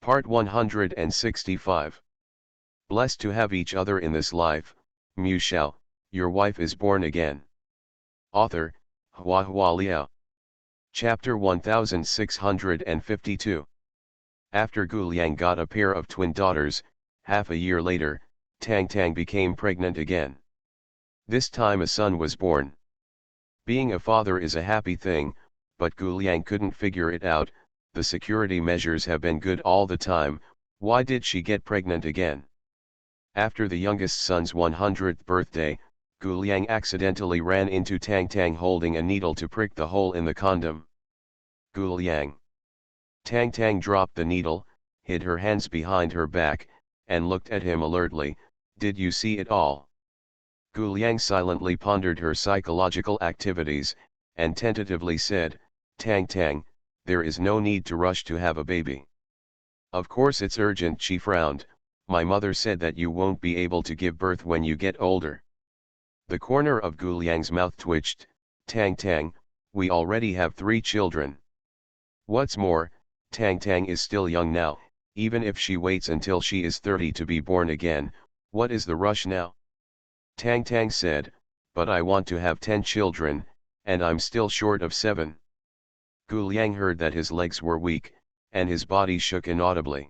Part 165. Blessed to have each other in this life, Mu Shao, your wife is born again. Author, Hua Hua Liao. Chapter 1652. After Gu Liang got a pair of twin daughters, half a year later, Tang Tang became pregnant again. This time a son was born. Being a father is a happy thing, but Gu Liang couldn't figure it out. The security measures have been good all the time, why did she get pregnant again? After the youngest son's 100th birthday, Gu Liang accidentally ran into Tang Tang holding a needle to prick the hole in the condom. Gu Liang. Tang Tang dropped the needle, hid her hands behind her back, and looked at him alertly. Did you see it all? Gu Liang silently pondered her psychological activities, and tentatively said, Tang Tang, there is no need to rush to have a baby. Of course it's urgent, she frowned. My mother said that you won't be able to give birth when you get older. The corner of Gu Liang's mouth twitched. Tang Tang, we already have 3 children. What's more, Tang Tang is still young now, even if she waits until she is 30 to be born again, what is the rush now? Tang Tang said, but I want to have 10 children, and I'm still short of 7. Gu Liang heard that his legs were weak, and his body shook inaudibly.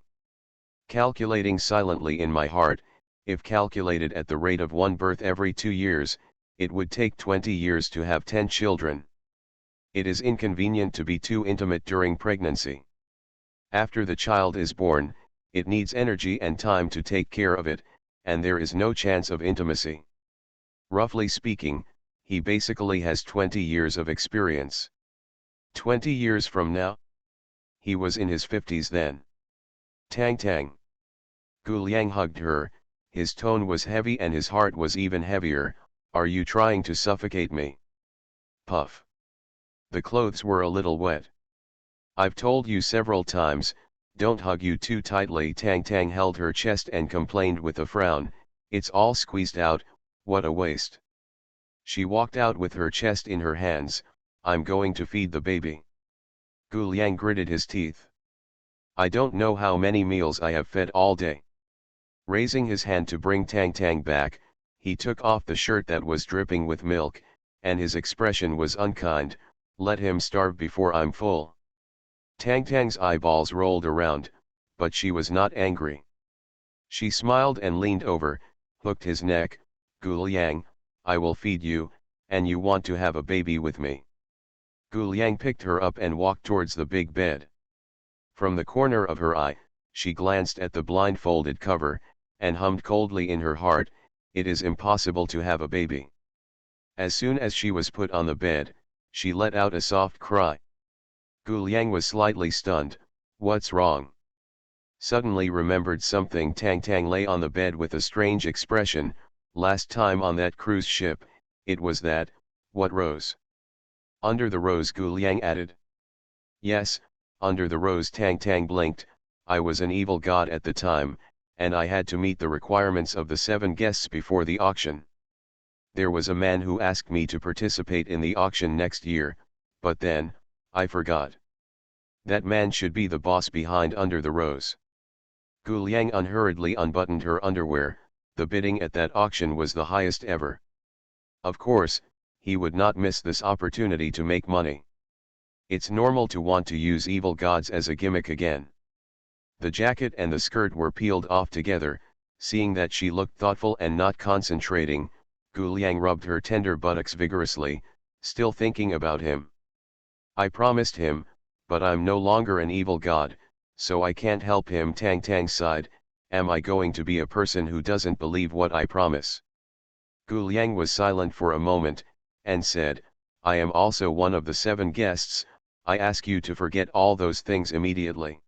Calculating silently in my heart, if calculated at the rate of 1 birth every 2 years, it would take 20 years to have 10 children. It is inconvenient to be too intimate during pregnancy. After the child is born, it needs energy and time to take care of it, and there is no chance of intimacy. Roughly speaking, he basically has 20 years of experience. 20 years from now? He was in his 50s then. Tang Tang. Gu Liang hugged her, his tone was heavy and his heart was even heavier. Are you trying to suffocate me? Puff. The clothes were a little wet. I've told you several times, don't hug you too tightly. Tang Tang held her chest and complained with a frown, it's all squeezed out, what a waste. She walked out with her chest in her hands. I'm going to feed the baby. Gu Liang gritted his teeth. I don't know how many meals I have fed all day. Raising his hand to bring Tang Tang back, he took off the shirt that was dripping with milk, and his expression was unkind. Let him starve before I'm full. Tang Tang's eyeballs rolled around, but she was not angry. She smiled and leaned over, hooked his neck. Gu Liang, I will feed you, and you want to have a baby with me. Gu Liang picked her up and walked towards the big bed. From the corner of her eye, she glanced at the blindfolded cover, and hummed coldly in her heart, it is impossible to have a baby. As soon as she was put on the bed, she let out a soft cry. Gu Liang was slightly stunned. What's wrong? Suddenly remembered something. Tang Tang lay on the bed with a strange expression. Last time on that cruise ship, it was that, what rose? Under the rose, Gu Liang added. Yes, under the rose. Tang Tang blinked. I was an evil god at the time, and I had to meet the requirements of the 7 guests before the auction. There was a man who asked me to participate in the auction next year, but then, I forgot. That man should be the boss behind Under the Rose. Gu Liang unhurriedly unbuttoned her underwear. The bidding at that auction was the highest ever. Of course, he would not miss this opportunity to make money. It's normal to want to use evil gods as a gimmick again. The jacket and the skirt were peeled off together. Seeing that she looked thoughtful and not concentrating, Gu Liang rubbed her tender buttocks vigorously, still thinking about him. I promised him, but I'm no longer an evil god, so I can't help him. Tang Tang sighed. Am I going to be a person who doesn't believe what I promise? Gu Liang was silent for a moment, and said, I am also one of the 7 guests, I ask you to forget all those things immediately.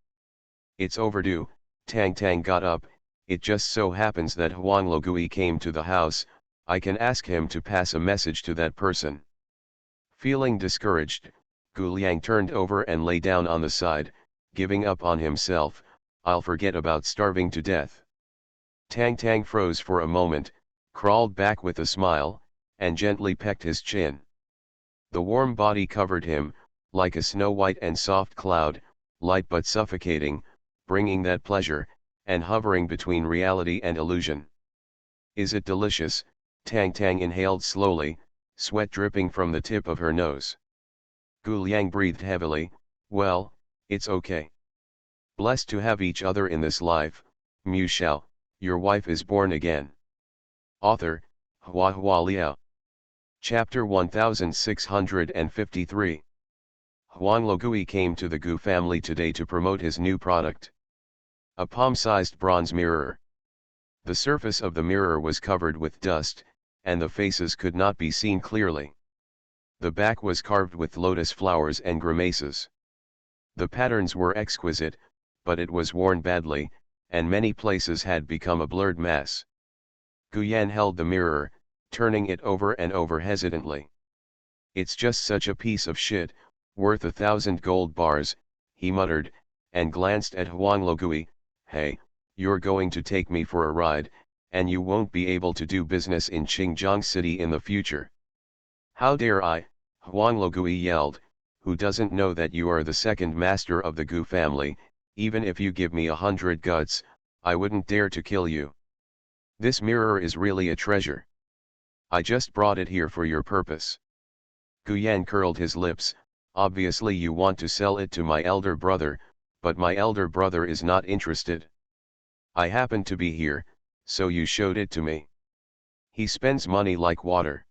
It's overdue. Tang Tang got up. It just so happens that Huang Logui came to the house, I can ask him to pass a message to that person. Feeling discouraged, Gu Liang turned over and lay down on the side, giving up on himself. I'll forget about starving to death. Tang Tang froze for a moment, crawled back with a smile, and gently pecked his chin. The warm body covered him, like a snow-white and soft cloud, light but suffocating. bringing that pleasure, and hovering between reality and illusion. Is it delicious? Tang Tang inhaled slowly, sweat dripping from the tip of her nose. Gu Liang breathed heavily. Well, it's okay. Blessed to have each other in this life. Mu Shao, your wife is born again. Author, Hua Hua Liao. Chapter 1653. Huang Logui came to the Gu family today to promote his new product. A palm-sized bronze mirror. The surface of the mirror was covered with dust, and the faces could not be seen clearly. The back was carved with lotus flowers and grimaces. The patterns were exquisite, but it was worn badly, and many places had become a blurred mass. Guyan held the mirror, turning it over and over hesitantly. It's just such a piece of shit, worth 1,000 gold bars, he muttered, and glanced at Huang Logui. Hey, you're going to take me for a ride, and you won't be able to do business in Xinjiang City in the future. How dare I, Huang Logui yelled, who doesn't know that you are the second master of the Gu family? Even if you give me 100 guts, I wouldn't dare to kill you. This mirror is really a treasure. I just brought it here for your purpose. Guyan curled his lips. Obviously you want to sell it to my elder brother, but my elder brother is not interested. I happened to be here, so you showed it to me. He spends money like water.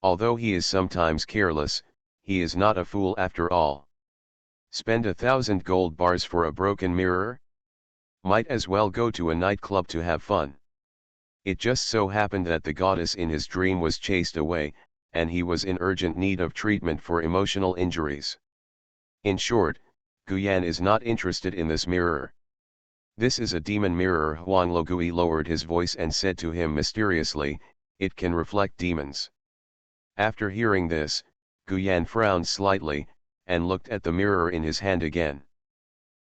Although he is sometimes careless, he is not a fool after all. Spend 1,000 gold bars for a broken mirror? Might as well go to a nightclub to have fun. It just so happened that the goddess in his dream was chased away, and he was in urgent need of treatment for emotional injuries. In short, Guyan is not interested in this mirror. This is a demon mirror. Huang Logui lowered his voice and said to him mysteriously, it can reflect demons. After hearing this, Guyan frowned slightly, and looked at the mirror in his hand again.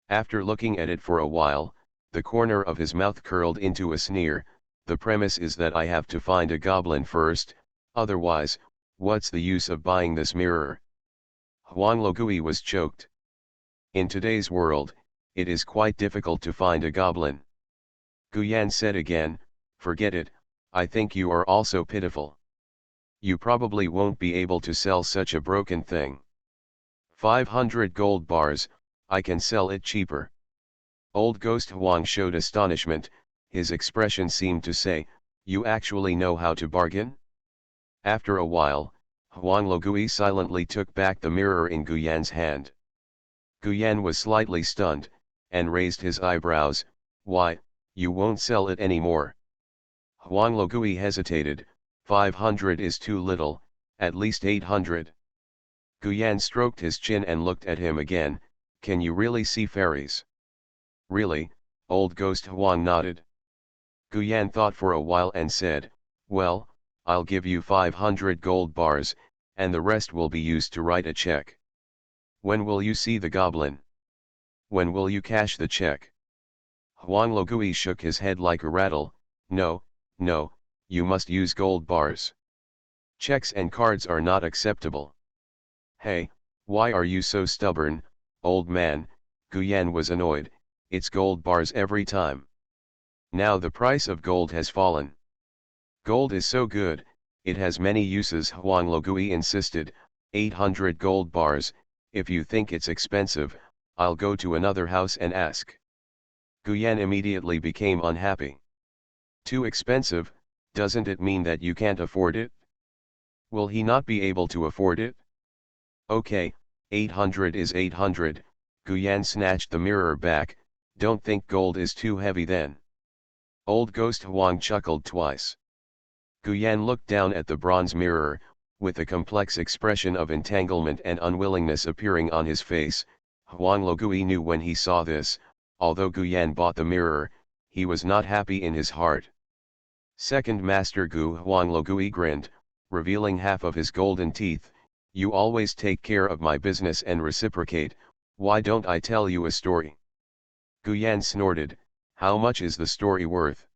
After looking at it for a while, the corner of his mouth curled into a sneer. The premise is that I have to find a goblin first, otherwise, what's the use of buying this mirror? Huang Logui was choked. In today's world, it is quite difficult to find a goblin. Guyan said again, forget it, I think you are also pitiful. You probably won't be able to sell such a broken thing. 500 gold bars, I can sell it cheaper. Old Ghost Huang showed astonishment. His expression seemed to say, you actually know how to bargain? After a while, Huang Logui silently took back the mirror in Guyan's hand. Guyan was slightly stunned, and raised his eyebrows. Why, you won't sell it anymore? Huang Logui hesitated. 500 is too little, at least 800. Guyan stroked his chin and looked at him again. Can you really see fairies? Really, Old Ghost Huang nodded. Guyan thought for a while and said, well, I'll give you 500 gold bars, and the rest will be used to write a check. When will you see the goblin? When will you cash the check? Huang Logui shook his head like a rattle. No, no, you must use gold bars. Checks and cards are not acceptable. Hey, why are you so stubborn, old man? Guyan was annoyed. It's gold bars every time. Now the price of gold has fallen. Gold is so good, it has many uses. Huang Logui insisted. 800 gold bars, if you think it's expensive, I'll go to another house and ask. Guyan immediately became unhappy. Too expensive, doesn't it mean that you can't afford it? Will he not be able to afford it? Okay, 800 is 800, Guyan snatched the mirror back. Don't think gold is too heavy then. Old Ghost Huang chuckled twice. Guyan looked down at the bronze mirror, with a complex expression of entanglement and unwillingness appearing on his face. Huang Logui knew when he saw this, although Guyan bought the mirror, he was not happy in his heart. Second Master Gu Huang Logui grinned, revealing half of his golden teeth. You always take care of my business and reciprocate, why don't I tell you a story? Guyan snorted. How much is the story worth?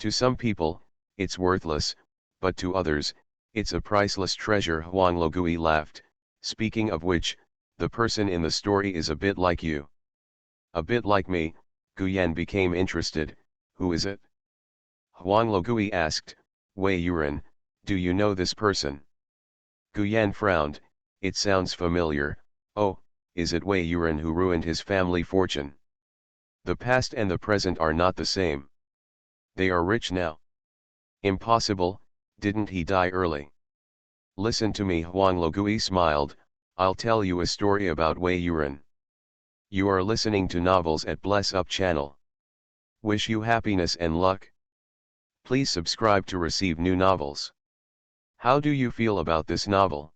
To some people, it's worthless, but to others, it's a priceless treasure. Huang Logui laughed. Speaking of which, the person in the story is a bit like you. A bit like me, Guyan became interested. Who is it? Huang Logui asked, Wei Yuran, do you know this person? Guyan frowned, it sounds familiar. Oh, is it Wei Yuran who ruined his family fortune? The past and the present are not the same. They are rich now. Impossible, didn't he die early? Listen to me, Huang Logui smiled, I'll tell you a story about Wei Yuran. You are listening to Novels at Bless Up channel. Wish you happiness and luck. Please subscribe to receive new novels. How do you feel about this novel?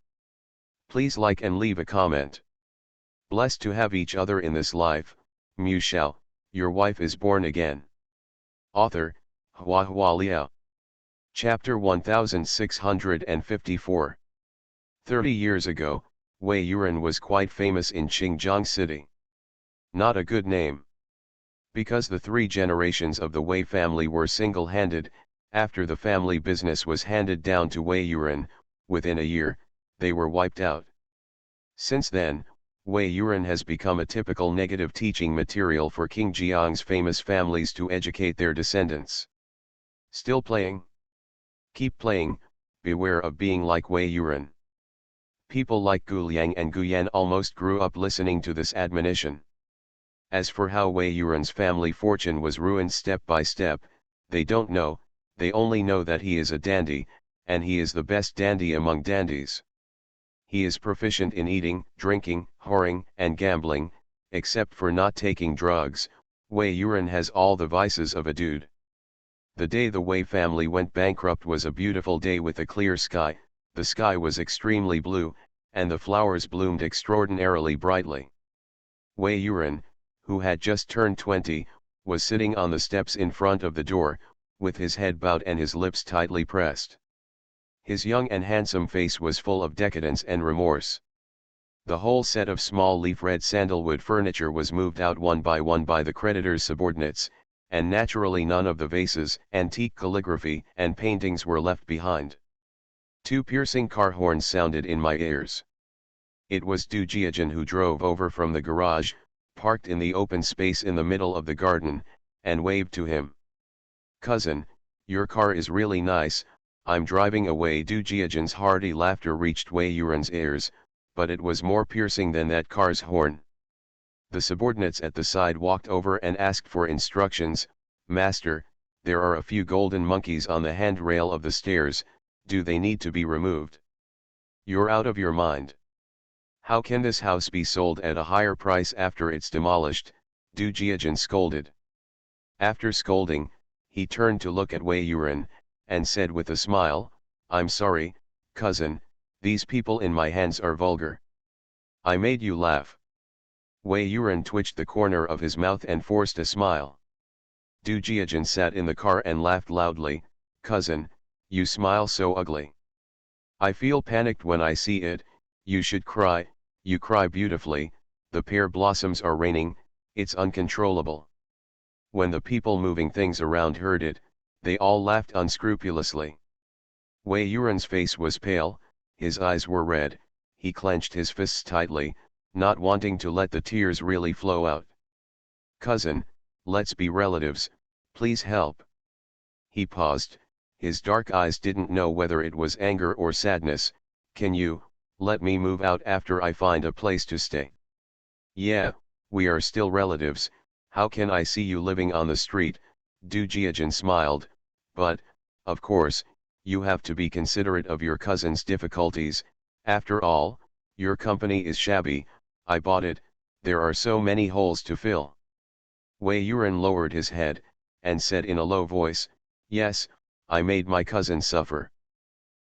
Please like and leave a comment. Blessed to have each other in this life, Mu Shao, your wife is born again. Author, Hua Hua Liao. Chapter 1654. 30 years ago, Wei Yuran was quite famous in Xinjiang city. Not a good name. Because the 3 generations of the Wei family were single-handed, after the family business was handed down to Wei Yuran, within a year, they were wiped out. Since then, Wei Yuran has become a typical negative teaching material for King Jiang's famous families to educate their descendants. Still playing? Keep playing, beware of being like Wei Yuran. People like Gu Liang and Gu Yan almost grew up listening to this admonition. As for how Wei Yuran's family fortune was ruined step by step, they don't know, they only know that he is a dandy, and he is the best dandy among dandies. He is proficient in eating, drinking, whoring, and gambling, except for not taking drugs. Wei Yuran has all the vices of a dude. The day the Wei family went bankrupt was a beautiful day with a clear sky, the sky was extremely blue, and the flowers bloomed extraordinarily brightly. Wei Yuran, who had just turned 20, was sitting on the steps in front of the door, with his head bowed and his lips tightly pressed. His young and handsome face was full of decadence and remorse. The whole set of small leaf red sandalwood furniture was moved out one by the creditor's subordinates, and naturally none of the vases, antique calligraphy, and paintings were left behind. 2 piercing car horns sounded in my ears. It was Du Jiajin who drove over from the garage, parked in the open space in the middle of the garden, and waved to him. Cousin, your car is really nice, I'm driving away. Du Jiajin's hearty laughter reached Wei Yuran's ears, but it was more piercing than that car's horn. The subordinates at the side walked over and asked for instructions. Master, there are a few golden monkeys on the handrail of the stairs, do they need to be removed? You're out of your mind. How can this house be sold at a higher price after it's demolished? Du Jiajin scolded. After scolding, he turned to look at Wei Yuran, and said with a smile, I'm sorry, cousin, these people in my hands are vulgar. I made you laugh. Wei Yuran twitched the corner of his mouth and forced a smile. Du Jiajin sat in the car and laughed loudly, cousin, you smile so ugly. I feel panicked when I see it, you should cry, you cry beautifully, the pear blossoms are raining, it's uncontrollable. When the people moving things around heard it, they all laughed unscrupulously. Wei Yuran's face was pale, his eyes were red, he clenched his fists tightly, not wanting to let the tears really flow out. Cousin, let's be relatives, please help. He paused, his dark eyes didn't know whether it was anger or sadness. Can you, let me move out after I find a place to stay? Yeah, we are still relatives, how can I see you living on the street? Du Jiajin smiled, but, of course, you have to be considerate of your cousin's difficulties, after all, your company is shabby, I bought it, there are so many holes to fill. Wei Yuran lowered his head, and said in a low voice, yes, I made my cousin suffer.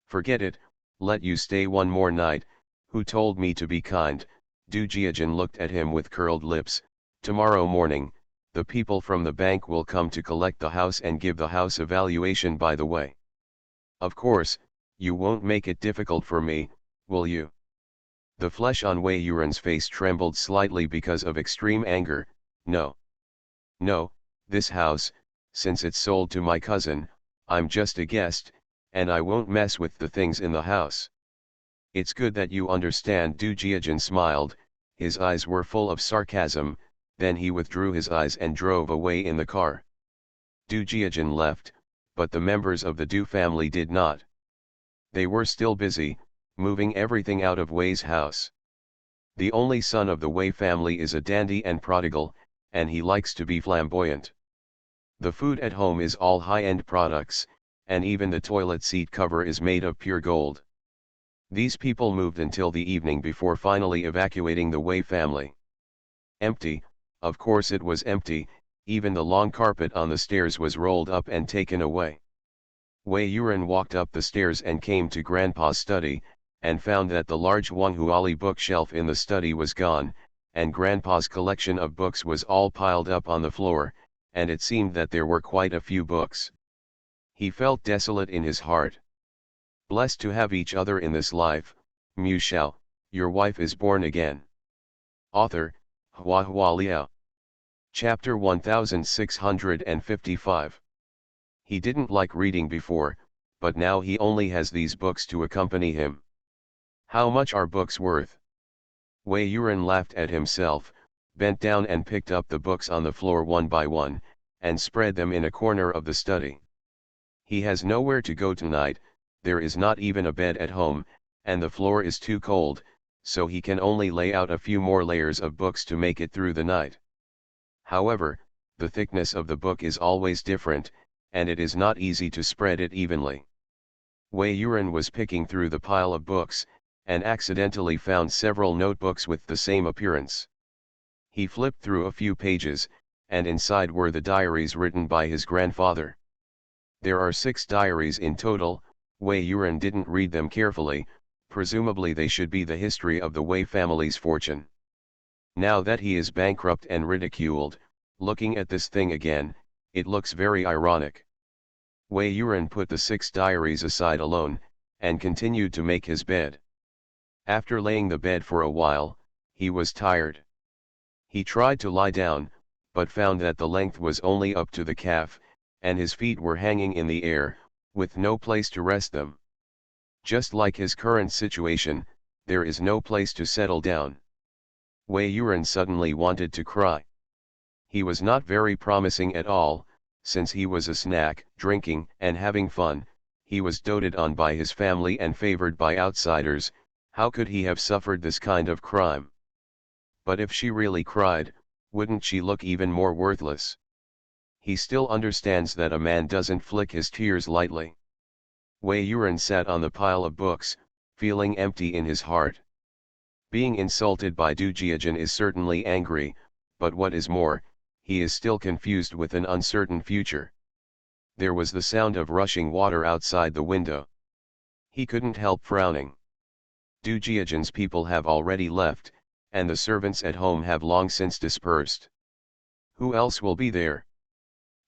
Forget it, let you stay one more night, who told me to be kind? Du Jiajin looked at him with curled lips. Tomorrow morning, the people from the bank will come to collect the house and give the house a valuation by the way. Of course, you won't make it difficult for me, will you? The flesh on Wei Yuran's face trembled slightly because of extreme anger. No. No, this house, since it's sold to my cousin, I'm just a guest, and I won't mess with the things in the house. It's good that you understand. Du Jiajin smiled, his eyes were full of sarcasm. then he withdrew his eyes and drove away in the car. Du Jiajin left, but the members of the Du family did not. They were still busy, moving everything out of Wei's house. The only son of the Wei family is a dandy and prodigal, and he likes to be flamboyant. The food at home is all high-end products, and even the toilet seat cover is made of pure gold. These people moved until the evening before finally evacuating the Wei family. Empty, of course it was empty, even the long carpet on the stairs was rolled up and taken away. Wei Yuran walked up the stairs and came to Grandpa's study, and found that the large Wanghuali bookshelf in the study was gone, and Grandpa's collection of books was all piled up on the floor, and it seemed that there were quite a few books. He felt desolate in his heart. Blessed to have each other in this life, Mu Shao, your wife is born again. Author, Hua Hua Liao. Chapter 1655. He didn't like reading before, but now he only has these books to accompany him. How much are books worth? Wei Yuran laughed at himself, bent down and picked up the books on the floor one by one, and spread them in a corner of the study. He has nowhere to go tonight, there is not even a bed at home, and the floor is too cold, so he can only lay out a few more layers of books to make it through the night. However, the thickness of the book is always different, and it is not easy to spread it evenly. Wei Yuran was picking through the pile of books, and accidentally found several notebooks with the same appearance. He flipped through a few pages, and inside were the diaries written by his grandfather. There are 6 diaries in total. Wei Yuran didn't read them carefully, presumably they should be the history of the Wei family's fortune. Now that he is bankrupt and ridiculed, looking at this thing again, it looks very ironic. Wei Yuran put the 6 diaries aside alone, and continued to make his bed. After laying the bed for a while, he was tired. He tried to lie down, but found that the length was only up to the calf, and his feet were hanging in the air, with no place to rest them. Just like his current situation, there is no place to settle down. Wei Yuran suddenly wanted to cry. He was not very promising at all, since he was a snack, drinking and having fun, he was doted on by his family and favored by outsiders. How could he have suffered this kind of crime? But if she really cried, wouldn't she look even more worthless? He still understands that a man doesn't flick his tears lightly. Wei Yuran sat on the pile of books, feeling empty in his heart. Being insulted by Du Jiajin is certainly angry, but what is more, he is still confused with an uncertain future. There was the sound of rushing water outside the window. He couldn't help frowning. Du Jiajin's people have already left, and the servants at home have long since dispersed. Who else will be there?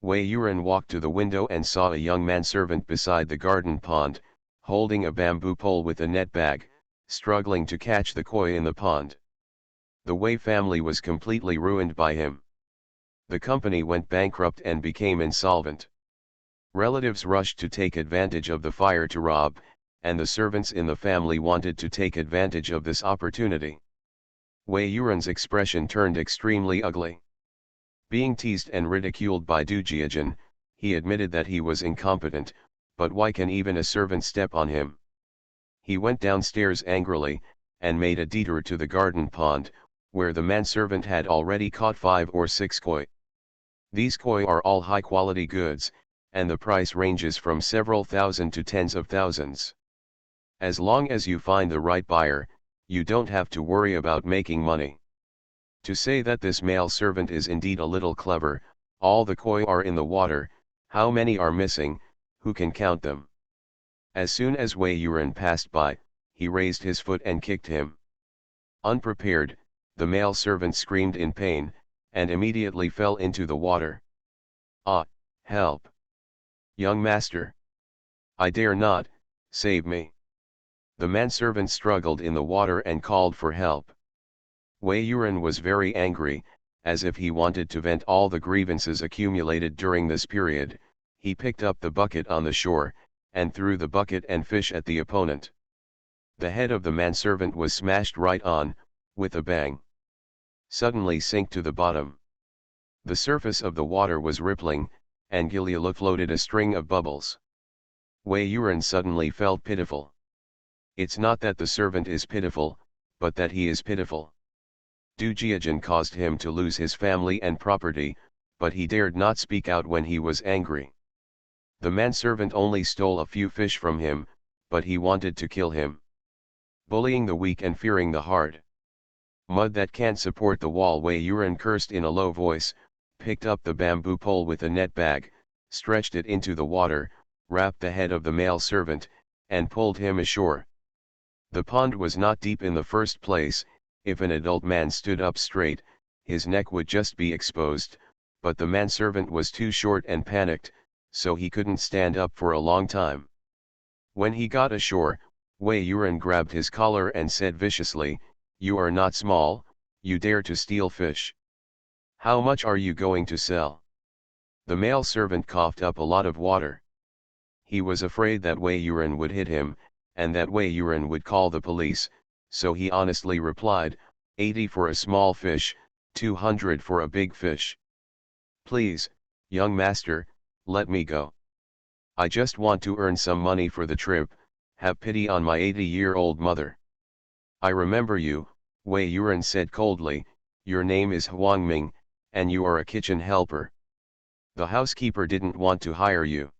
Wei Yuran walked to the window and saw a young manservant beside the garden pond, holding a bamboo pole with a net bag, struggling to catch the koi in the pond. The Wei family was completely ruined by him. The company went bankrupt and became insolvent. Relatives rushed to take advantage of the fire to rob, and the servants in the family wanted to take advantage of this opportunity. Wei Yuran's expression turned extremely ugly. Being teased and ridiculed by Du Jiajin, he admitted that he was incompetent, but why can even a servant step on him? He went downstairs angrily, and made a detour to the garden pond, where the manservant had already caught 5 or 6 koi. These koi are all high-quality goods, and the price ranges from several thousand to tens of thousands. As long as you find the right buyer, you don't have to worry about making money. To say that this male servant is indeed a little clever, all the koi are in the water, how many are missing, who can count them? As soon as Wei Yuran passed by, he raised his foot and kicked him. Unprepared, the male servant screamed in pain, and immediately fell into the water. Ah, help! Young master! I dare not, save me! The manservant struggled in the water and called for help. Wei Yuran was very angry, as if he wanted to vent all the grievances accumulated during this period. He picked up the bucket on the shore, and threw the bucket and fish at the opponent. The head of the manservant was smashed right on, with a bang. suddenly sink to the bottom. The surface of the water was rippling, and Gilia floated a string of bubbles. Wei Yuan suddenly felt pitiful. It's not that the servant is pitiful, but that he is pitiful. Du Jiajin caused him to lose his family and property, but he dared not speak out when he was angry. The manservant only stole a few fish from him, but he wanted to kill him. Bullying the weak and fearing the hard. Mud that can't support the wall. Wei Yuan cursed in a low voice, picked up the bamboo pole with a net bag, stretched it into the water, wrapped the head of the male servant, and pulled him ashore. The pond was not deep in the first place. If an adult man stood up straight, his neck would just be exposed, but the manservant was too short and panicked, so he couldn't stand up for a long time. When he got ashore, Wei Yuan grabbed his collar and said viciously, "You are not small, you dare to steal fish. How much are you going to sell?" The male servant coughed up a lot of water. He was afraid that Wei Yuan would hit him, and that Wei Yuan would call the police, so he honestly replied, 80 for a small fish, 200 for a big fish. Please, young master, let me go. I just want to earn some money for the trip, have pity on my 80-year-old mother. I remember you, Wei Yuan said coldly, your name is Huang Ming, and you are a kitchen helper. The housekeeper didn't want to hire you.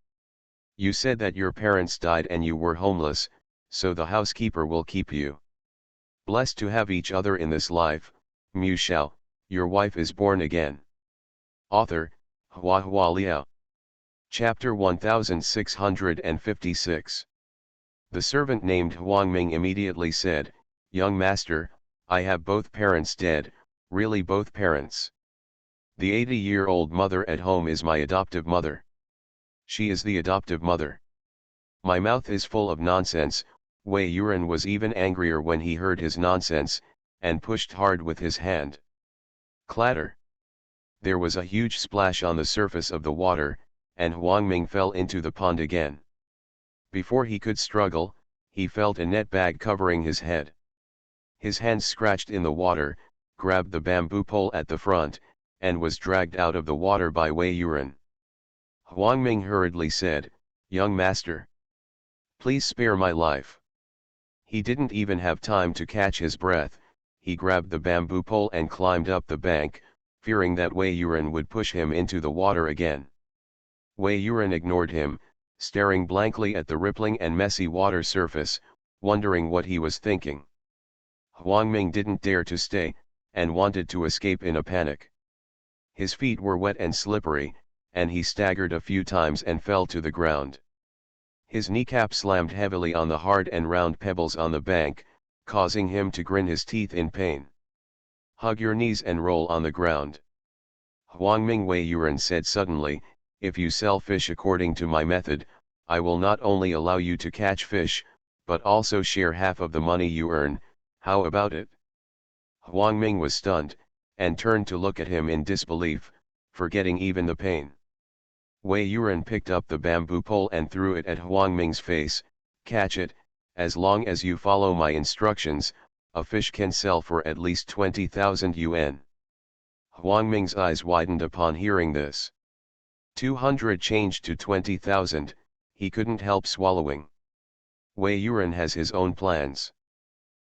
You said that your parents died and you were homeless, so the housekeeper will keep you. Blessed to have each other in this life, Mu Shao, your wife is born again. Author, Hua Hua Liao. Chapter 1656. The servant named Huang Ming immediately said, Young master, I have both parents dead, really both parents. The 80-year-old mother at home is my adoptive mother. She is the adoptive mother. My mouth is full of nonsense. Wei Yuan was even angrier when he heard his nonsense, and pushed hard with his hand. Clatter! There was a huge splash on the surface of the water, and Huang Ming fell into the pond again. Before he could struggle, he felt a net bag covering his head. His hands scratched in the water, grabbed the bamboo pole at the front, and was dragged out of the water by Wei Yuan. Huang Ming hurriedly said, Young master, please spare my life. He didn't even have time to catch his breath. He grabbed the bamboo pole and climbed up the bank, fearing that Wei Yuan would push him into the water again. Wei Yuan ignored him, staring blankly at the rippling and messy water surface, wondering what he was thinking. Huang Ming didn't dare to stay, and wanted to escape in a panic. His feet were wet and slippery, and he staggered a few times and fell to the ground. His kneecap slammed heavily on the hard and round pebbles on the bank, causing him to grin his teeth in pain. Hug your knees and roll on the ground. Huang Ming. Wei Yuan said suddenly, if you sell fish according to my method, I will not only allow you to catch fish, but also share half of the money you earn. How about it? Huang Ming was stunned, and turned to look at him in disbelief, forgetting even the pain. Wei Yuan picked up the bamboo pole and threw it at Huang Ming's face. Catch it, as long as you follow my instructions, a fish can sell for at least 20,000 yuan. Huang Ming's eyes widened upon hearing this. 200 changed to 20,000, he couldn't help swallowing. Wei Yuan has his own plans.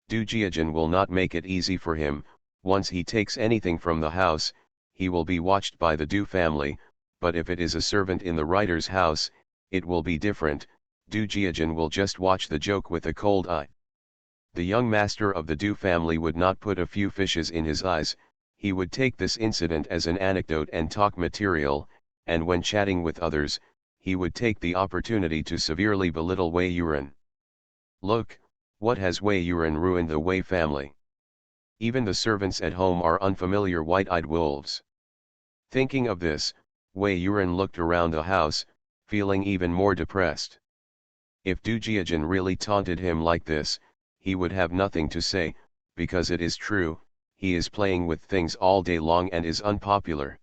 Du Jiajin will not make it easy for him. Once he takes anything from the house, he will be watched by the Du family, but if it is a servant in the writer's house, it will be different. Du Jiajin will just watch the joke with a cold eye. The young master of the Du family would not put a few fishes in his eyes. He would take this incident as an anecdote and talk material, and when chatting with others, he would take the opportunity to severely belittle Wei Yuan. Look, what has Wei Yuan ruined the Wei family? Even the servants at home are unfamiliar white-eyed wolves. Thinking of this, Wei Yuan looked around the house, feeling even more depressed. If Du Jiajin really taunted him like this, he would have nothing to say, because it is true, he is playing with things all day long and is unpopular.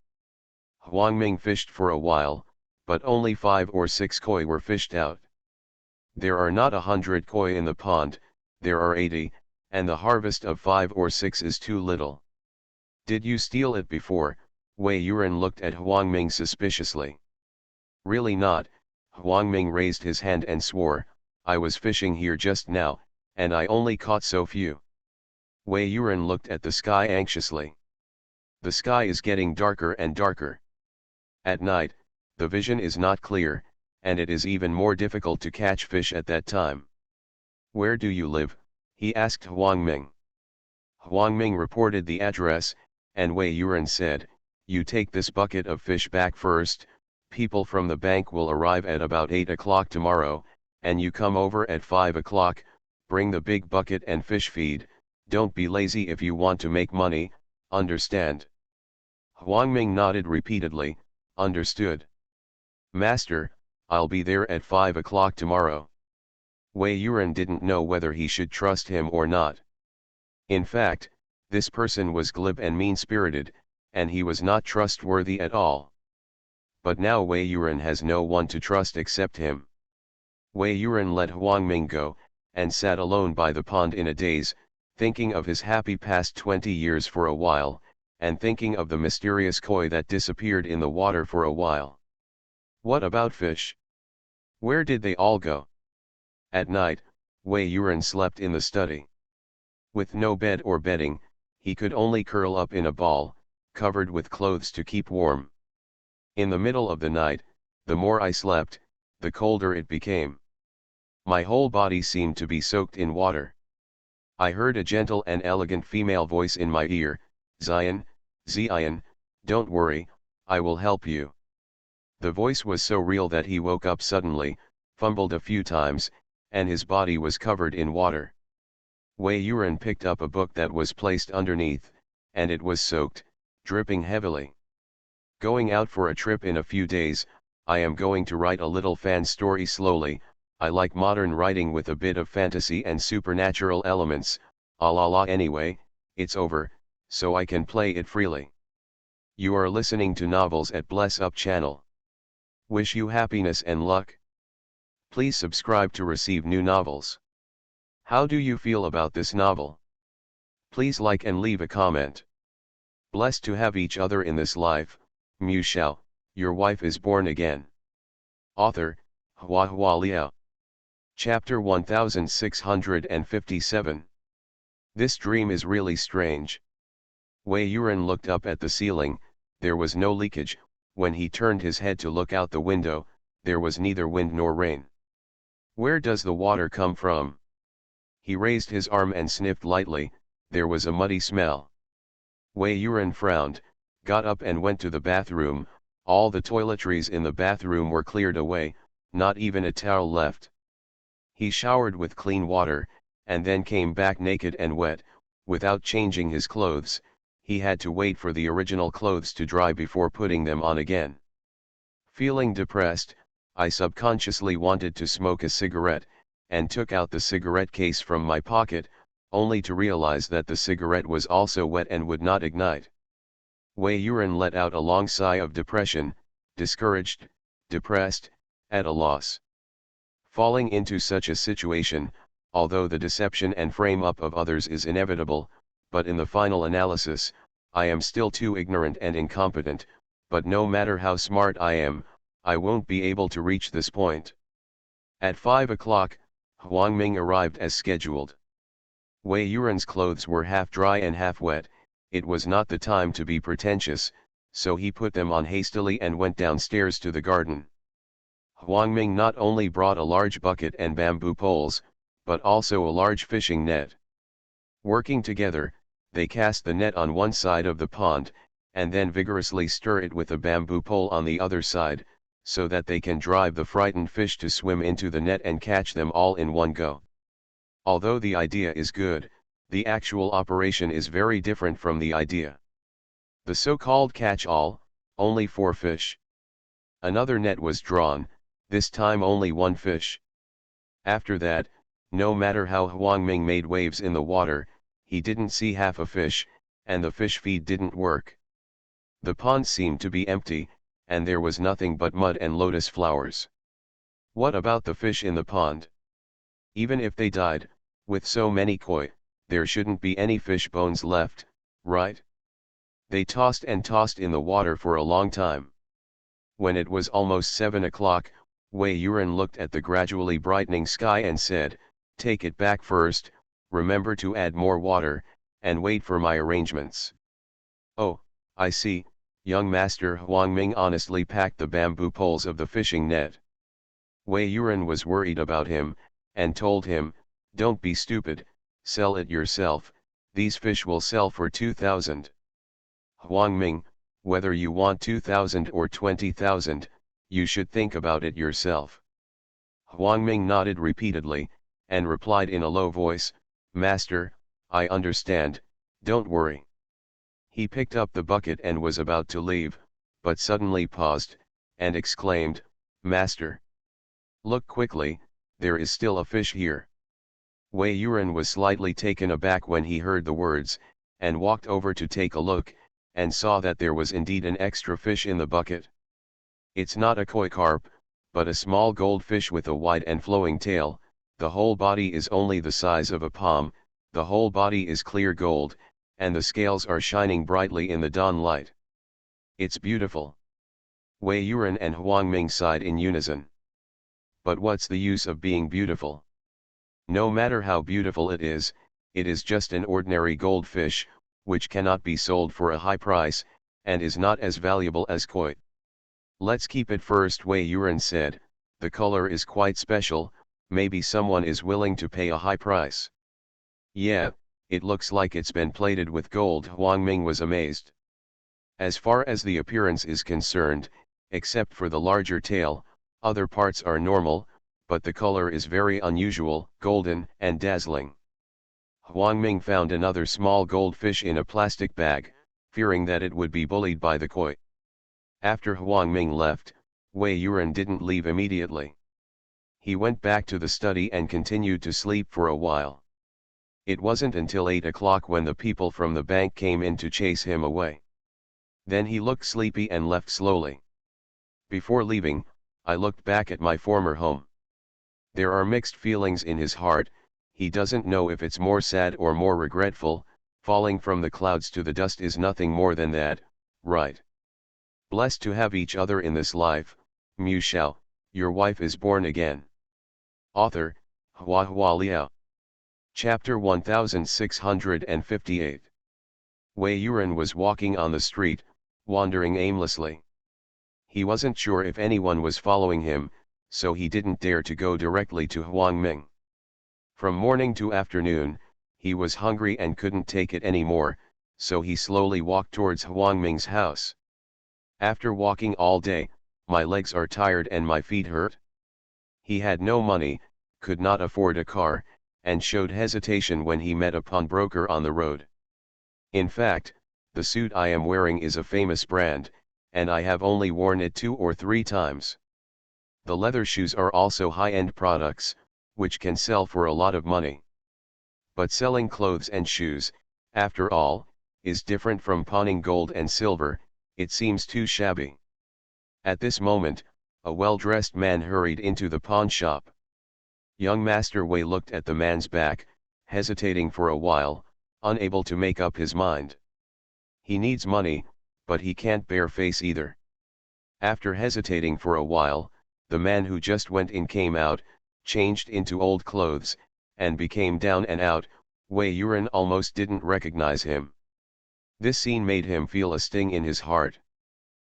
Huang Ming fished for a while, but only 5 or 6 koi were fished out. There are not 100 koi in the pond, there are 80, and the harvest of 5 or 6 is too little. Did you steal it before? Wei Yuran looked at Huang Ming suspiciously. Really not, Huang Ming raised his hand and swore, I was fishing here just now, and I only caught so few. Wei Yuran looked at the sky anxiously. The sky is getting darker and darker. At night, the vision is not clear, and it is even more difficult to catch fish at that time. Where do you live? He asked Huang Ming. Huang Ming reported the address, and Wei Yuran said, you take this bucket of fish back first, people from the bank will arrive at about 8 o'clock tomorrow, and you come over at 5 o'clock, bring the big bucket and fish feed, don't be lazy if you want to make money, understand? Huang Ming nodded repeatedly, understood. Master, I'll be there at 5 o'clock tomorrow. Wei Yuran didn't know whether he should trust him or not. In fact, this person was glib and mean-spirited, and he was not trustworthy at all. But now Wei Yuran has no one to trust except him. Wei Yuran let Huang Ming go, and sat alone by the pond in a daze, thinking of his happy past 20 years for a while, and thinking of the mysterious koi that disappeared in the water for a while. What about fish? Where did they all go? At night, Wei Yuran slept in the study. With no bed or bedding, he could only curl up in a ball, covered with clothes to keep warm. In the middle of the night, the more I slept, the colder it became. My whole body seemed to be soaked in water. I heard a gentle and elegant female voice in my ear, Zion, don't worry, I will help you. The voice was so real that he woke up suddenly, fumbled a few times, and his body was covered in water. Wei Yuran picked up a book that was placed underneath, and it was soaked, dripping heavily. Going out for a trip in a few days, I am going to write a little fan story slowly. I like modern writing with a bit of fantasy and supernatural elements, anyway, it's over, so I can play it freely. You are listening to Novels at Bless Up channel. Wish you happiness and luck. Please subscribe to receive new novels. How do you feel about this novel? Please like and leave a comment. Blessed to have each other in this life, Shao, your wife is born again. Author, Hua Liao. Chapter 1657. This dream is really strange. Wei Yuran looked up at the ceiling, there was no leakage. When he turned his head to look out the window, there was neither wind nor rain. Where does the water come from? He raised his arm and sniffed lightly, there was a muddy smell. Wei Yuran frowned, got up and went to the bathroom. All the toiletries in the bathroom were cleared away, not even a towel left. He showered with clean water, and then came back naked and wet, without changing his clothes. He had to wait for the original clothes to dry before putting them on again. Feeling depressed, I subconsciously wanted to smoke a cigarette, and took out the cigarette case from my pocket, only to realize that the cigarette was also wet and would not ignite. Wei Yuran let out a long sigh of depression, discouraged, depressed, at a loss. Falling into such a situation, although the deception and frame-up of others is inevitable, but in the final analysis, I am still too ignorant and incompetent, but no matter how smart I am, I won't be able to reach this point. At 5 o'clock, Huang Ming arrived as scheduled. Wei Yuran's clothes were half dry and half wet. It was not the time to be pretentious, so he put them on hastily and went downstairs to the garden. Huang Ming not only brought a large bucket and bamboo poles, but also a large fishing net. Working together, they cast the net on one side of the pond, and then vigorously stir it with a bamboo pole on the other side, so that they can drive the frightened fish to swim into the net and catch them all in one go. Although the idea is good, the actual operation is very different from the idea. The so-called catch-all, only 4 fish. Another net was drawn, this time only 1 fish. After that, no matter how Huang Ming made waves in the water, he didn't see half a fish, and the fish feed didn't work. The pond seemed to be empty, and there was nothing but mud and lotus flowers. What about the fish in the pond? Even if they died, with so many koi, there shouldn't be any fish bones left, right? They tossed and tossed in the water for a long time. When it was almost 7 o'clock, Wei Yuran looked at the gradually brightening sky and said, "Take it back first, remember to add more water, and wait for my arrangements." "Oh, I see." Young Master Huang Ming honestly packed the bamboo poles of the fishing net. Wei Yuran was worried about him, and told him, "Don't be stupid, sell it yourself, these fish will sell for 2,000. Huang Ming, whether you want 2,000 or 20,000, you should think about it yourself." Huang Ming nodded repeatedly, and replied in a low voice, "Master, I understand, don't worry." He picked up the bucket and was about to leave, but suddenly paused, and exclaimed, "Master! Look quickly, there is still a fish here." Wei Yuran was slightly taken aback when he heard the words, and walked over to take a look, and saw that there was indeed an extra fish in the bucket. It's not a koi carp, but a small goldfish with a wide and flowing tail. The whole body is only the size of a palm, the whole body is clear gold, and the scales are shining brightly in the dawn light. It's beautiful. Wei Yuran and Huang Ming sighed in unison. But what's the use of being beautiful? No matter how beautiful it is just an ordinary goldfish, which cannot be sold for a high price, and is not as valuable as koi. "Let's keep it first," Wei Yuran said. "The color is quite special, maybe someone is willing to pay a high price." "Yeah, it looks like it's been plated with gold." Huang Ming was amazed. "As far as the appearance is concerned, except for the larger tail, other parts are normal, but the color is very unusual, golden and dazzling." Huang Ming found another small goldfish in a plastic bag, fearing that it would be bullied by the koi. After Huang Ming left, Wei Yuran didn't leave immediately. He went back to the study and continued to sleep for a while. It wasn't until 8 o'clock when the people from the bank came in to chase him away. Then he looked sleepy and left slowly. "Before leaving, I looked back at my former home." There are mixed feelings in his heart. He doesn't know if it's more sad or more regretful. Falling from the clouds to the dust is nothing more than that, right? Blessed to have each other in this life. Mu Shao, your wife is born again. Author, Hua Hua Liao. Chapter 1658. Wei Yuran was walking on the street, wandering aimlessly. He wasn't sure if anyone was following him, so he didn't dare to go directly to Huang Ming. From morning to afternoon, he was hungry and couldn't take it anymore, so he slowly walked towards Huang Ming's house. "After walking all day, my legs are tired and my feet hurt." He had no money, could not afford a car, and showed hesitation when he met a pawnbroker on the road. "In fact, the suit I am wearing is a famous brand, and I have only worn it 2 or 3 times. The leather shoes are also high-end products, which can sell for a lot of money. But selling clothes and shoes, after all, is different from pawning gold and silver. It seems too shabby." At this moment, a well-dressed man hurried into the pawn shop. Young Master Wei looked at the man's back, hesitating for a while, unable to make up his mind. He needs money, but he can't bear face either. After hesitating for a while, the man who just went in came out, changed into old clothes, and became down and out. Wei Yuran almost didn't recognize him. This scene made him feel a sting in his heart.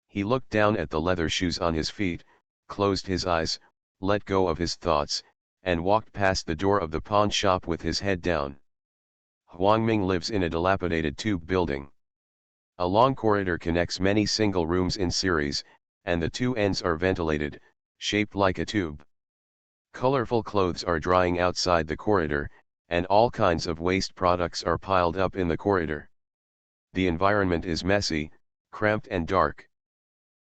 He looked down at the leather shoes on his feet, closed his eyes, let go of his thoughts, and walked past the door of the pawn shop with his head down. Huang Ming lives in a dilapidated tube building. A long corridor connects many single rooms in series, and the 2 ends are ventilated, shaped like a tube. Colorful clothes are drying outside the corridor, and all kinds of waste products are piled up in the corridor. The environment is messy, cramped and dark.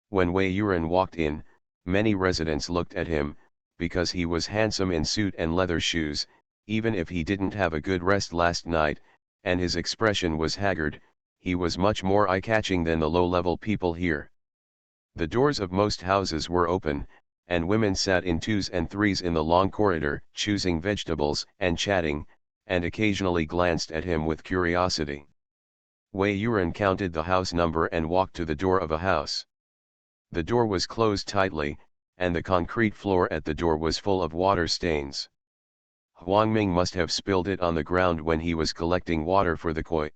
When Wei Yuran walked in, many residents looked at him, because he was handsome in suit and leather shoes, even if he didn't have a good rest last night, and his expression was haggard. He was much more eye-catching than the low-level people here. The doors of most houses were open, and women sat in 2s and 3s in the long corridor, choosing vegetables and chatting, and occasionally glanced at him with curiosity. Wei Yuran counted the house number and walked to the door of a house. The door was closed tightly, and the concrete floor at the door was full of water stains. Huang Ming must have spilled it on the ground when he was collecting water for the koi.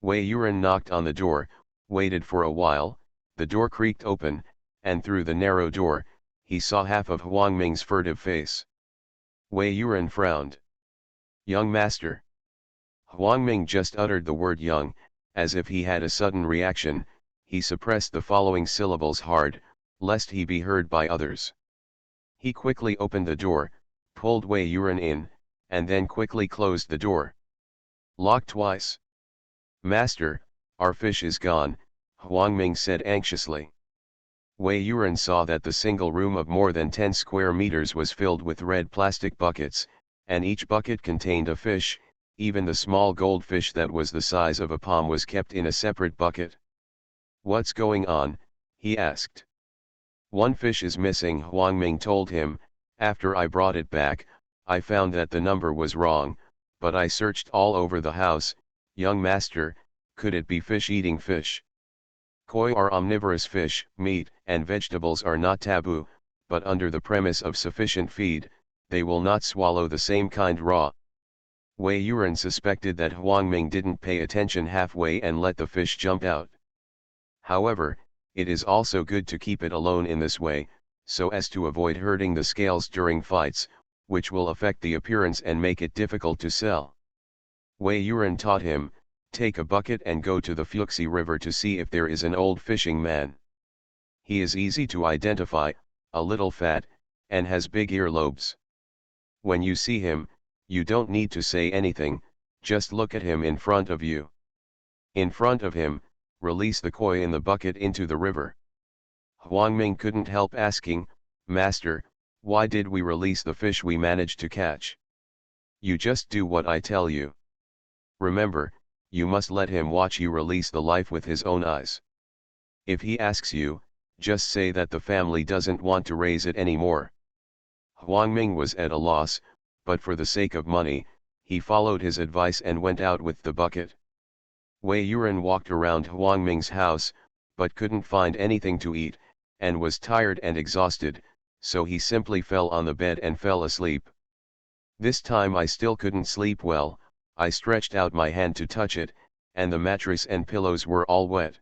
Wei Yuran knocked on the door, waited for a while, the door creaked open, and through the narrow door, he saw half of Huang Ming's furtive face. Wei Yuran frowned. "Young master." Huang Ming just uttered the word young, as if he had a sudden reaction. He suppressed the following syllables hard, lest he be heard by others. He quickly opened the door, pulled Wei Yuran in, and then quickly closed the door. "Lock twice." "Master, our fish is gone," Huang Ming said anxiously. Wei Yuran saw that the single room of more than 10 square meters was filled with red plastic buckets, and each bucket contained a fish. Even the small goldfish that was the size of a palm was kept in a separate bucket. "What's going on?" he asked. "One fish is missing," Huang Ming told him. "After I brought it back, I found that the number was wrong, but I searched all over the house. Young master, could it be fish eating fish? Koi are omnivorous fish, meat and vegetables are not taboo, but under the premise of sufficient feed, they will not swallow the same kind raw." Wei Yuran suspected that Huang Ming didn't pay attention halfway and let the fish jump out. However, it is also good to keep it alone in this way, so as to avoid hurting the scales during fights, which will affect the appearance and make it difficult to sell. Wei Yuran taught him, "Take a bucket and go to the Fuxi River to see if there is an old fishing man. He is easy to identify, a little fat, and has big earlobes. When you see him, you don't need to say anything, just look at him in front of you. In front of him, release the koi in the bucket into the river." Huang Ming couldn't help asking, "Master, why did we release the fish we managed to catch?" "You just do what I tell you. Remember, you must let him watch you release the life with his own eyes. If he asks you, just say that the family doesn't want to raise it anymore." Huang Ming was at a loss, but for the sake of money, he followed his advice and went out with the bucket. Wei Yuran walked around Huang Ming's house, but couldn't find anything to eat, and was tired and exhausted, so he simply fell on the bed and fell asleep. "This time I still couldn't sleep well. I stretched out my hand to touch it, and the mattress and pillows were all wet."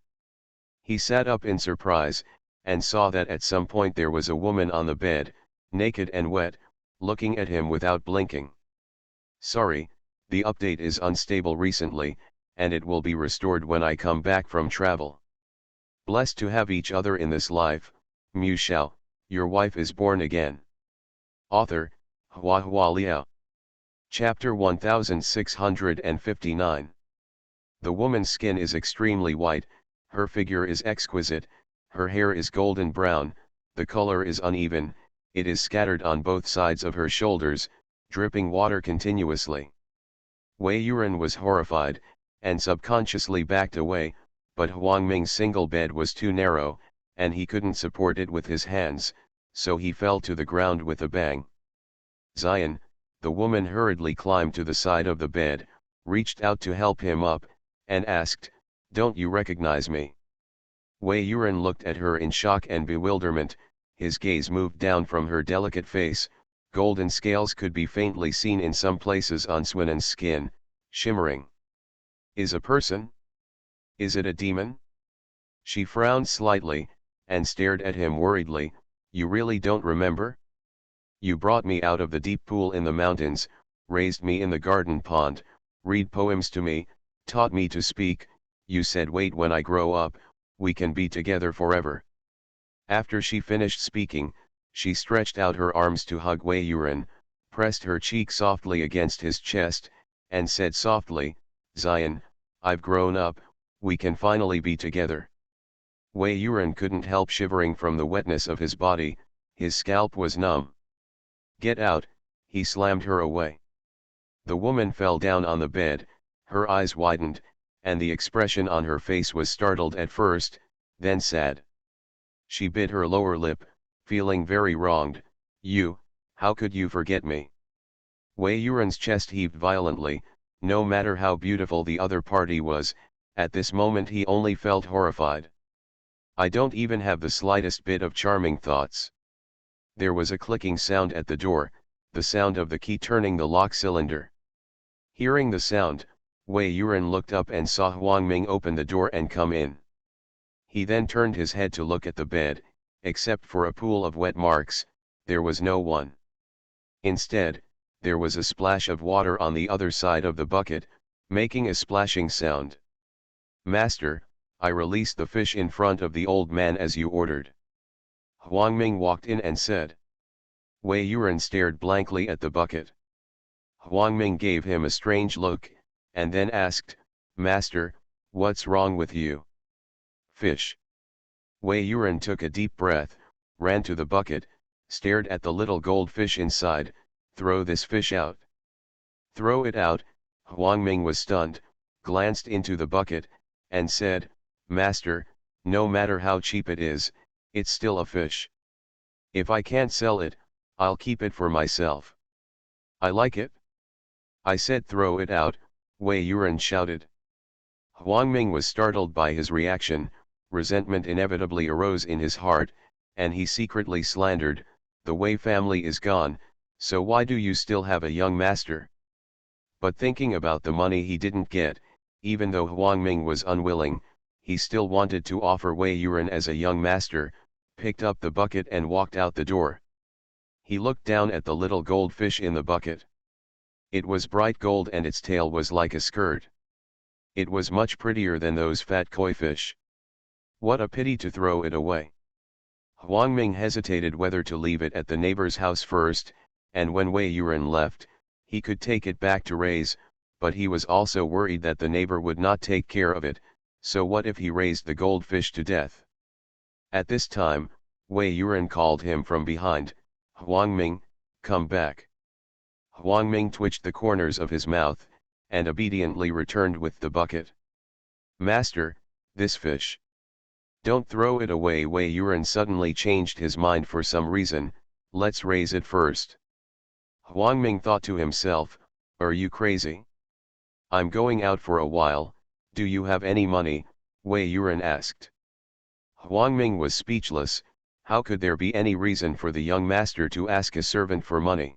He sat up in surprise, and saw that at some point there was a woman on the bed, naked and wet, looking at him without blinking. "Sorry, the update is unstable recently, and it will be restored when I come back from travel. Blessed to have each other in this life, Mu Shao, your wife is born again." Author, Hua Hua Liao. Chapter 1659. The woman's skin is extremely white, her figure is exquisite, her hair is golden brown, the color is uneven, it is scattered on both sides of her shoulders, dripping water continuously. Wei Yuran was horrified, and subconsciously backed away, but Huang Ming's single bed was too narrow, and he couldn't support it with his hands, so he fell to the ground with a bang. "Zion," the woman hurriedly climbed to the side of the bed, reached out to help him up, and asked, "Don't you recognize me?" Wei Yuran looked at her in shock and bewilderment. His gaze moved down from her delicate face. Golden scales could be faintly seen in some places on Swinen's skin, shimmering. "Is a person? Is it a demon?" She frowned slightly, and stared at him worriedly. "You really don't remember? You brought me out of the deep pool in the mountains, raised me in the garden pond, read poems to me, taught me to speak. You said, wait, when I grow up, we can be together forever." After she finished speaking, she stretched out her arms to hug Wei Yuran, pressed her cheek softly against his chest, and said softly, "Zion, I've grown up, we can finally be together." Wei Yuran couldn't help shivering from the wetness of his body, his scalp was numb. "Get out," he slammed her away. The woman fell down on the bed, her eyes widened, and the expression on her face was startled at first, then sad. She bit her lower lip, feeling very wronged. "You, how could you forget me?" Wei Yuran's chest heaved violently. No matter how beautiful the other party was, At this moment he only felt horrified. I don't even have the slightest bit of charming thoughts. There was a clicking sound at the door, the sound of the key turning the lock cylinder. Hearing the sound, Wei Yuran looked up and saw Huang Ming open the door and come in. He then turned his head to look at the bed. Except for a pool of wet marks, there was no one. Instead, there was a splash of water on the other side of the bucket, making a splashing sound. "Master, I released the fish in front of the old man as you ordered." Huang Ming walked in and said. Wei Yuran stared blankly at the bucket. Huang Ming gave him a strange look, and then asked, "Master, what's wrong with you?" "Fish." Wei Yuran took a deep breath, ran to the bucket, stared at the little goldfish inside. "Throw this fish out." "Throw it out?" Huang Ming was stunned, glanced into the bucket, and said, "Master, no matter how cheap it is, it's still a fish. If I can't sell it, I'll keep it for myself. I like it." "I said throw it out," Wei Yuran shouted. Huang Ming was startled by his reaction. Resentment inevitably arose in his heart, and he secretly slandered, "The Wei family is gone, so why do you still have a young master?" But thinking about the money he didn't get, even though Huang Ming was unwilling, he still wanted to offer Wei Yuran as a young master, picked up the bucket and walked out the door. He looked down at the little goldfish in the bucket. It was bright gold and its tail was like a skirt. It was much prettier than those fat koi fish. What a pity to throw it away. Huang Ming hesitated whether to leave it at the neighbor's house first, and when Wei Yuran left, he could take it back to raise, but he was also worried that the neighbor would not take care of it, so what if he raised the goldfish to death? At this time, Wei Yuran called him from behind, "Huang Ming, come back." Huang Ming twitched the corners of his mouth, and obediently returned with the bucket. "Master, this fish. Don't throw it away." Wei Yuran suddenly changed his mind for some reason. "Let's raise it first." Huang Ming thought to himself, "Are you crazy? I'm going out for a while, do you have any money?" Wei Yuran asked. Huang Ming was speechless. How could there be any reason for the young master to ask a servant for money?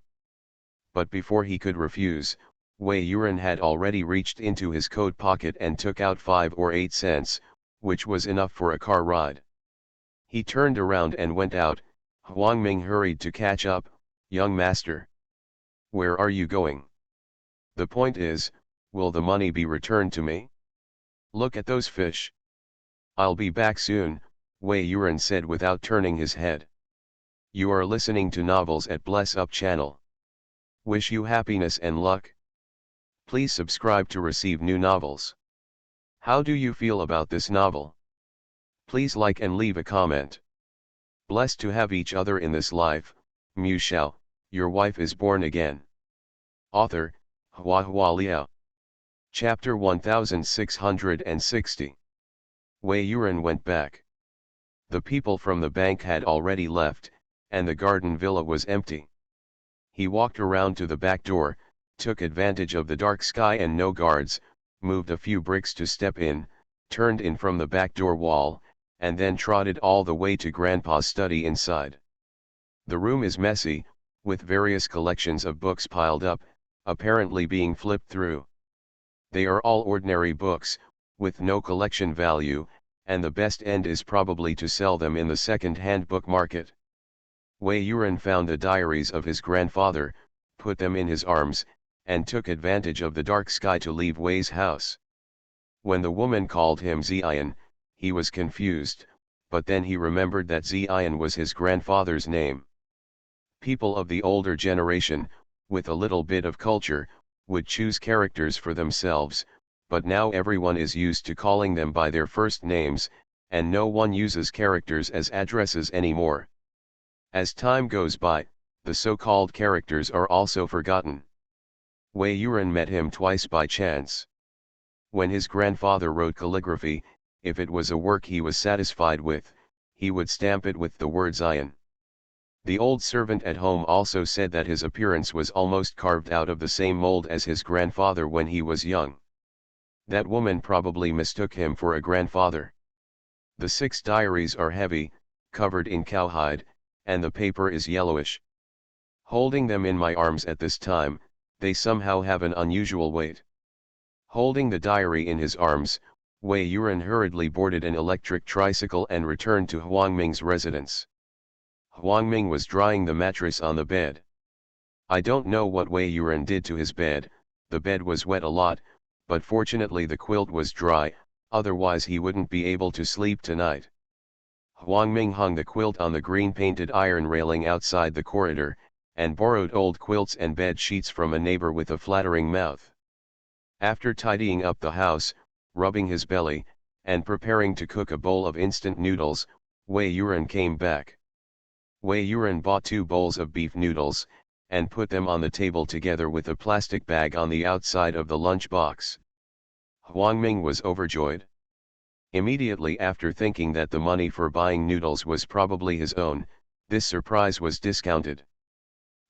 But before he could refuse, Wei Yuran had already reached into his coat pocket and took out 5 or 8 cents, which was enough for a car ride. He turned around and went out. Huang Ming hurried to catch up. "Young master. Where are you going? The point is, will the money be returned to me? Look at those fish." "I'll be back soon," Wei Yuran said without turning his head. You are listening to Novels at Bless Up channel. Wish you happiness and luck. Please subscribe to receive new novels. How do you feel about this novel? Please like and leave a comment. Blessed to have each other in this life. Shao, your wife is born again. Author, Hua Liao. Chapter 1660. Wei Yuran went back. The people from the bank had already left, and the garden villa was empty. He walked around to the back door, took advantage of the dark sky and no guards, moved a few bricks to step in, turned in from the back door wall, and then trotted all the way to Grandpa's study inside. The room is messy, with various collections of books piled up, apparently being flipped through. They are all ordinary books, with no collection value, and the best end is probably to sell them in the second-hand book market. Wei Yuran found the diaries of his grandfather, put them in his arms, and took advantage of the dark sky to leave Wei's house. When the woman called him Ziyan, he was confused, but then he remembered that Ziyan was his grandfather's name. People of the older generation, with a little bit of culture, would choose characters for themselves, but now everyone is used to calling them by their first names, and no one uses characters as addresses anymore. As time goes by, the so-called characters are also forgotten. Wei Yuran met him twice by chance. When his grandfather wrote calligraphy, if it was a work he was satisfied with, he would stamp it with the word Zion. The old servant at home also said that his appearance was almost carved out of the same mold as his grandfather when he was young. That woman probably mistook him for a grandfather. The 6 diaries are heavy, covered in cowhide, and the paper is yellowish. Holding them in my arms at this time, they somehow have an unusual weight. Holding the diary in his arms, Wei Yuran hurriedly boarded an electric tricycle and returned to Huangming's residence. Huangming was drying the mattress on the bed. I don't know what Wei Yuran did to his bed. The bed was wet a lot, but fortunately the quilt was dry, otherwise he wouldn't be able to sleep tonight. Huangming hung the quilt on the green-painted iron railing outside the corridor, and borrowed old quilts and bed sheets from a neighbor with a flattering mouth. After tidying up the house, rubbing his belly, and preparing to cook a bowl of instant noodles, Wei Yuran came back. Wei Yuran bought 2 bowls of beef noodles, and put them on the table together with a plastic bag on the outside of the lunch box. Huangming was overjoyed. Immediately after thinking that the money for buying noodles was probably his own, this surprise was discounted.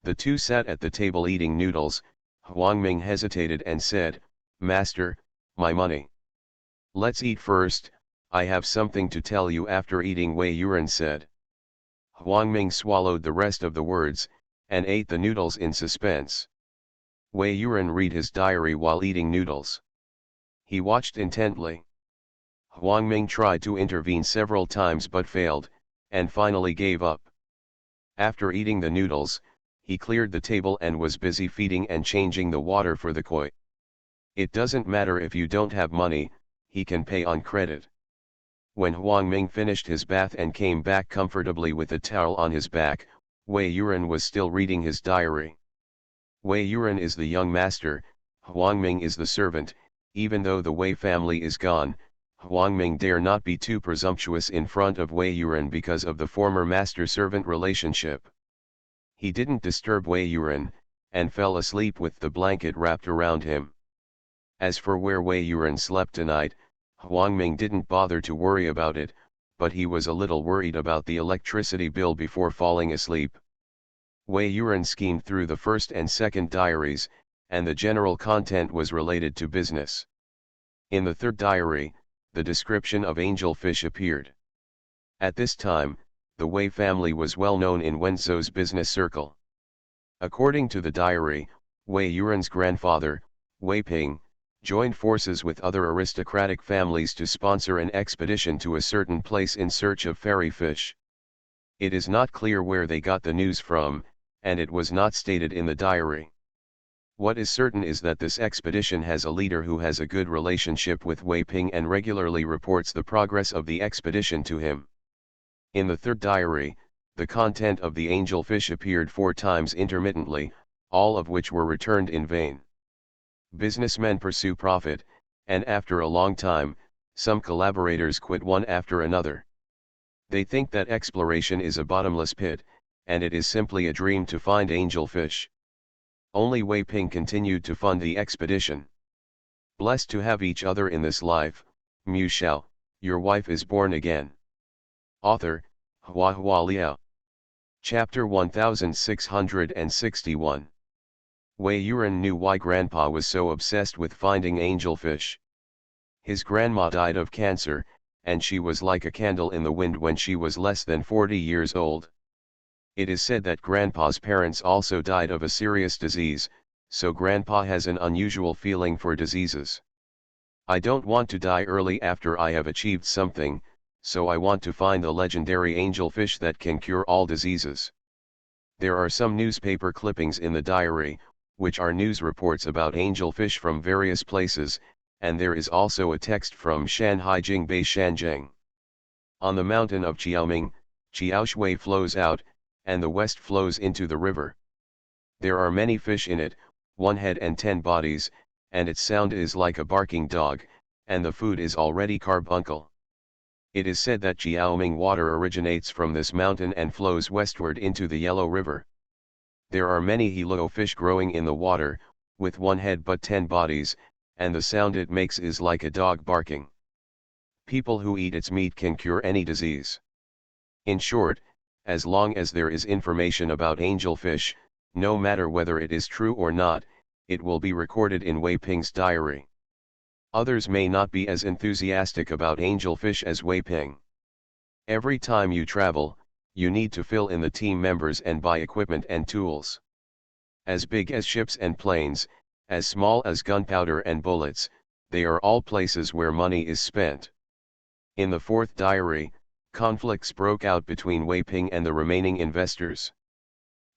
The two sat at the table eating noodles. Huangming hesitated and said, "Master, my money." "Let's eat first, I have something to tell you after eating," Wei Yuran said. Huangming swallowed the rest of the words, and ate the noodles in suspense. Wei Yuran read his diary while eating noodles. He watched intently. Huangming tried to intervene several times but failed, and finally gave up. After eating the noodles, he cleared the table and was busy feeding and changing the water for the koi. "It doesn't matter if you don't have money, he can pay on credit." When Huangming finished his bath and came back comfortably with a towel on his back, Wei Yuran was still reading his diary. Wei Yuran is the young master, Huangming is the servant. Even though the Wei family is gone, Huangming dare not be too presumptuous in front of Wei Yuran because of the former master-servant relationship. He didn't disturb Wei Yuran, and fell asleep with the blanket wrapped around him. As for where Wei Yuran slept tonight, Huangming didn't bother to worry about it, but he was a little worried about the electricity bill before falling asleep. Wei Yuran schemed through the first and second diaries, and the general content was related to business. In the third diary, the description of angelfish appeared. At this time, the Wei family was well known in Wenzhou's business circle. According to the diary, Wei Yuran's grandfather, Wei Ping, joined forces with other aristocratic families to sponsor an expedition to a certain place in search of fairy fish. It is not clear where they got the news from, and it was not stated in the diary. What is certain is that this expedition has a leader who has a good relationship with Wei Ping and regularly reports the progress of the expedition to him. In the third diary, the content of the angelfish appeared 4 times intermittently, all of which were returned in vain. Businessmen pursue profit, and after a long time, some collaborators quit one after another. They think that exploration is a bottomless pit, and it is simply a dream to find angelfish. Only Wei Ping continued to fund the expedition. Blessed to have each other in this life, Mu Shao, your wife is born again. Author, Hua Hua Liao. Chapter 1661. Wei Yuran knew why Grandpa was so obsessed with finding angelfish. His grandma died of cancer, and she was like a candle in the wind when she was less than 40 years old. It is said that Grandpa's parents also died of a serious disease, so Grandpa has an unusual feeling for diseases. "I don't want to die early after I have achieved something, so I want to find the legendary angelfish that can cure all diseases." There are some newspaper clippings in the diary, which are news reports about angelfish from various places, and there is also a text from Shanhai Jingbei Shanzheng. On the mountain of Qiaoming, Qiaoshui flows out, and the west flows into the river. There are many fish in it, 1 head and 10 bodies, and its sound is like a barking dog, and the food is already carbuncle. It is said that Qiaoming water originates from this mountain and flows westward into the Yellow River. There are many hilo fish growing in the water, with 1 head but 10 bodies, and the sound it makes is like a dog barking. People who eat its meat can cure any disease. In short, as long as there is information about angelfish, no matter whether it is true or not, it will be recorded in Wei Ping's diary. Others may not be as enthusiastic about angelfish as Wei Ping. Every time you travel, you need to fill in the team members and buy equipment and tools. As big as ships and planes, as small as gunpowder and bullets, they are all places where money is spent. In the fourth diary, conflicts broke out between Wei Ping and the remaining investors.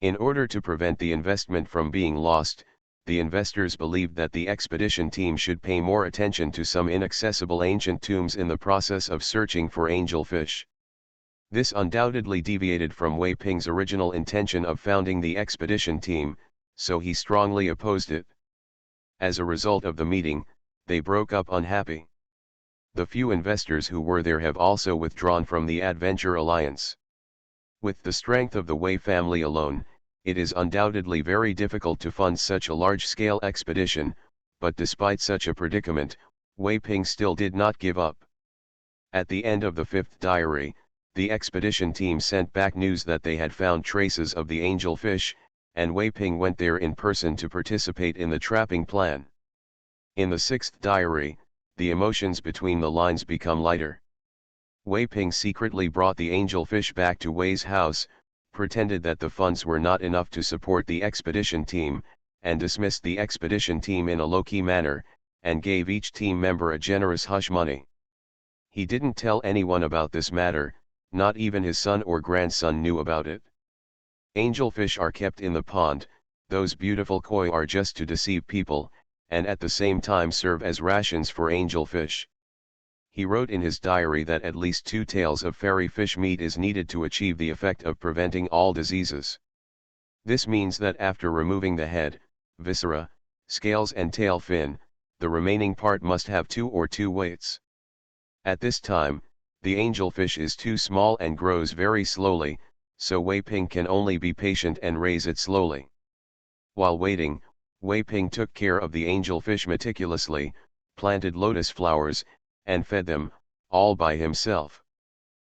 In order to prevent the investment from being lost, the investors believed that the expedition team should pay more attention to some inaccessible ancient tombs in the process of searching for angelfish. This undoubtedly deviated from Wei Ping's original intention of founding the expedition team, so he strongly opposed it. As a result of the meeting, they broke up unhappy. The few investors who were there have also withdrawn from the Adventure Alliance. With the strength of the Wei family alone, it is undoubtedly very difficult to fund such a large-scale expedition, but despite such a predicament, Wei Ping still did not give up. At the end of the fifth diary, the expedition team sent back news that they had found traces of the angelfish, and Wei Ping went there in person to participate in the trapping plan. In the sixth diary, the emotions between the lines become lighter. Wei Ping secretly brought the angelfish back to Wei's house, pretended that the funds were not enough to support the expedition team, and dismissed the expedition team in a low-key manner, and gave each team member a generous hush money. He didn't tell anyone about this matter, not even his son or grandson knew about it. Angelfish are kept in the pond, those beautiful koi are just to deceive people, and at the same time serve as rations for angelfish. He wrote in his diary that at least 2 taels of fairy fish meat is needed to achieve the effect of preventing all diseases. This means that after removing the head, viscera, scales and tail fin, the remaining part must have 2 or 2 weights. At this time, the angelfish is too small and grows very slowly, so Wei Ping can only be patient and raise it slowly. While waiting, Wei Ping took care of the angelfish meticulously, planted lotus flowers, and fed them, all by himself.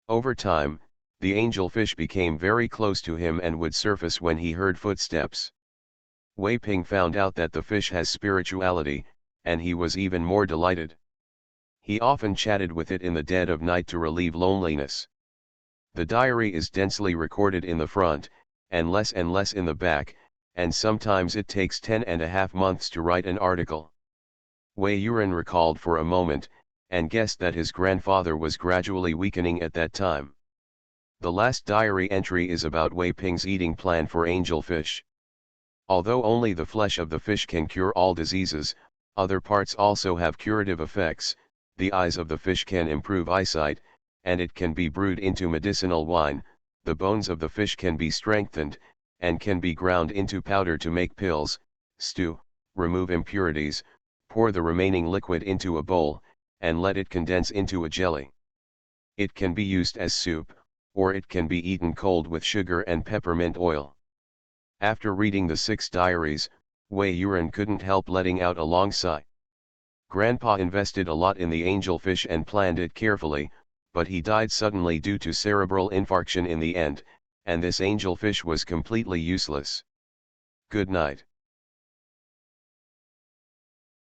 Over time, the angelfish became very close to him and would surface when he heard footsteps. Wei Ping found out that the fish has spirituality, and he was even more delighted. He often chatted with it in the dead of night to relieve loneliness. The diary is densely recorded in the front, and less in the back, and sometimes it takes 10.5 months to write an article. Wei Yuan recalled for a moment, and guessed that his grandfather was gradually weakening at that time. The last diary entry is about Wei Ping's eating plan for angelfish. Although only the flesh of the fish can cure all diseases, other parts also have curative effects. The eyes of the fish can improve eyesight, and it can be brewed into medicinal wine. The bones of the fish can be strengthened, and can be ground into powder to make pills, stew, remove impurities, pour the remaining liquid into a bowl, and let it condense into a jelly. It can be used as soup, or it can be eaten cold with sugar and peppermint oil. After reading the 6 diaries, Wei Yuan couldn't help letting out a long sigh. Grandpa invested a lot in the angelfish and planned it carefully, but he died suddenly due to cerebral infarction in the end, and this angelfish was completely useless. Good night.